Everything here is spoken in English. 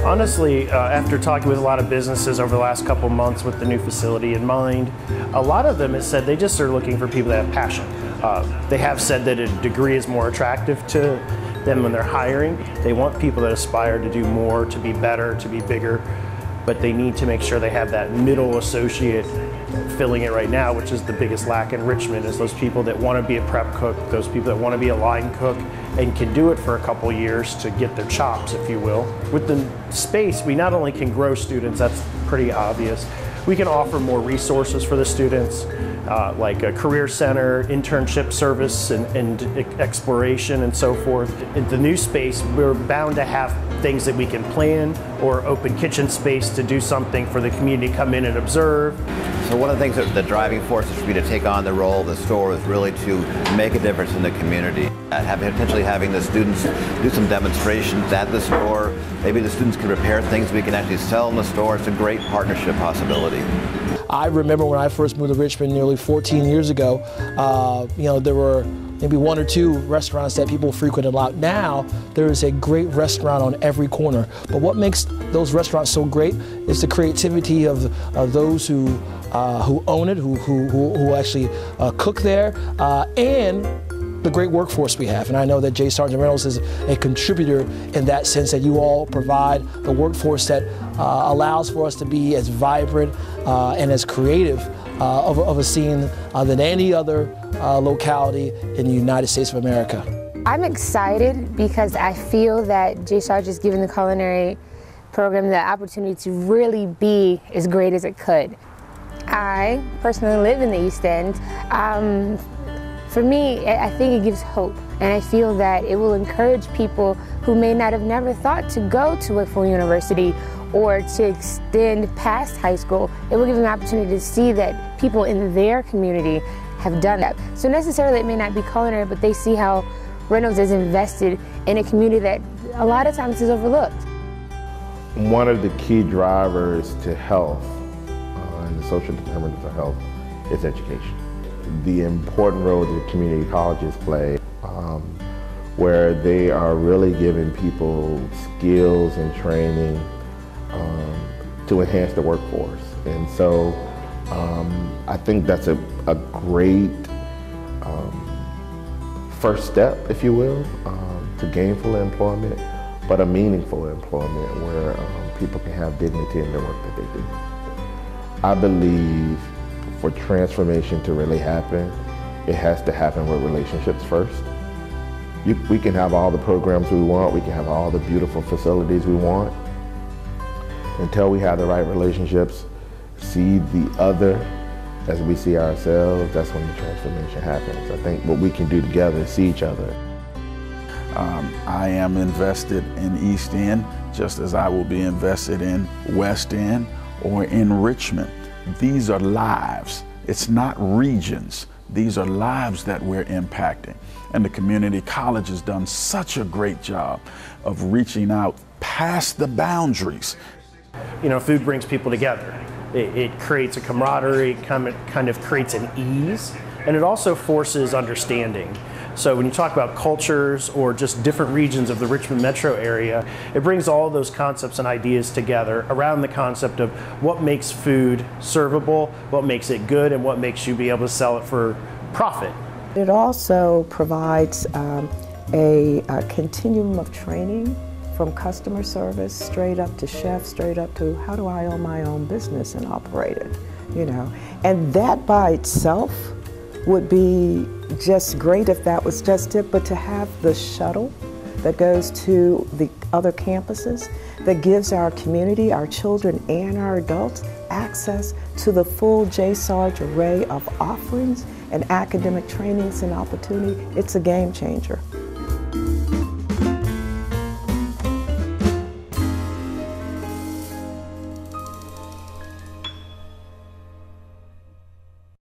Honestly, after talking with a lot of businesses over the last couple months with the new facility in mind, a lot of them have said they just are looking for people that have passion. They have said that a degree is more attractive to them when they're hiring. They want people that aspire to do more, to be better, to be bigger, but they need to make sure they have that middle associate filling it right now, which is the biggest lack in Richmond, is those people that want to be a prep cook, those people that want to be a line cook and can do it for a couple years to get their chops, if you will. With the space, we not only can grow students, that's pretty obvious, we can offer more resources for the students, like a career center, internship service, and exploration and so forth. In the new space, we're bound to have things that we can plan, or open kitchen space to do something for the community to come in and observe. So one of the things that the driving forces for me to take on the role of the store is really to make a difference in the community. Potentially having the students do some demonstrations at the store. Maybe the students can prepare things we can actually sell in the store. It's a great partnership possibility. I remember when I first moved to Richmond nearly 14 years ago, there were maybe one or two restaurants that people frequented a lot. Now, there is a great restaurant on every corner. But what makes those restaurants so great is the creativity of those who own it, who actually cook there, and the great workforce we have. And I know that J. Sargent Reynolds is a contributor in that sense, that you all provide the workforce that allows for us to be as vibrant and as creative of a scene than any other locality in the United States of America. I'm excited because I feel that J. Sargent is giving the culinary program the opportunity to really be as great as it could. I personally live in the East End. For me, I think it gives hope, and I feel that it will encourage people who may not have never thought to go to a full university or to extend past high school. It will give them an opportunity to see that people in their community have done that. So necessarily it may not be culinary, but they see how Reynolds is invested in a community that a lot of times is overlooked. One of the key drivers to health and the social determinants of health is education. The important role that community colleges play, where they are really giving people skills and training to enhance the workforce. And so I think that's a great first step, if you will, to gainful employment, but a meaningful employment where people can have dignity in the work that they do. I believe for transformation to really happen, it has to happen with relationships first. We can have all the programs we want, we can have all the beautiful facilities we want. Until we have the right relationships, see the other as we see ourselves, that's when the transformation happens. I think what we can do together is see each other. I am invested in East End, just as I will be invested in West End or in Richmond. These are lives. It's not regions. These are lives that we're impacting. And the community college has done such a great job of reaching out past the boundaries. You know, food brings people together. It creates a camaraderie, kind of creates an ease, and it also forces understanding. So when you talk about cultures or just different regions of the Richmond metro area, it brings all those concepts and ideas together around the concept of what makes food servable, what makes it good, and what makes you be able to sell it for profit. It also provides a continuum of training from customer service straight up to chef, straight up to how do I own my own business and operate it, you know. And that by itself would be just great if that was just it, but to have the shuttle that goes to the other campuses that gives our community, our children and our adults access to the full J. Sargent array of offerings and academic trainings and opportunity, it's a game changer.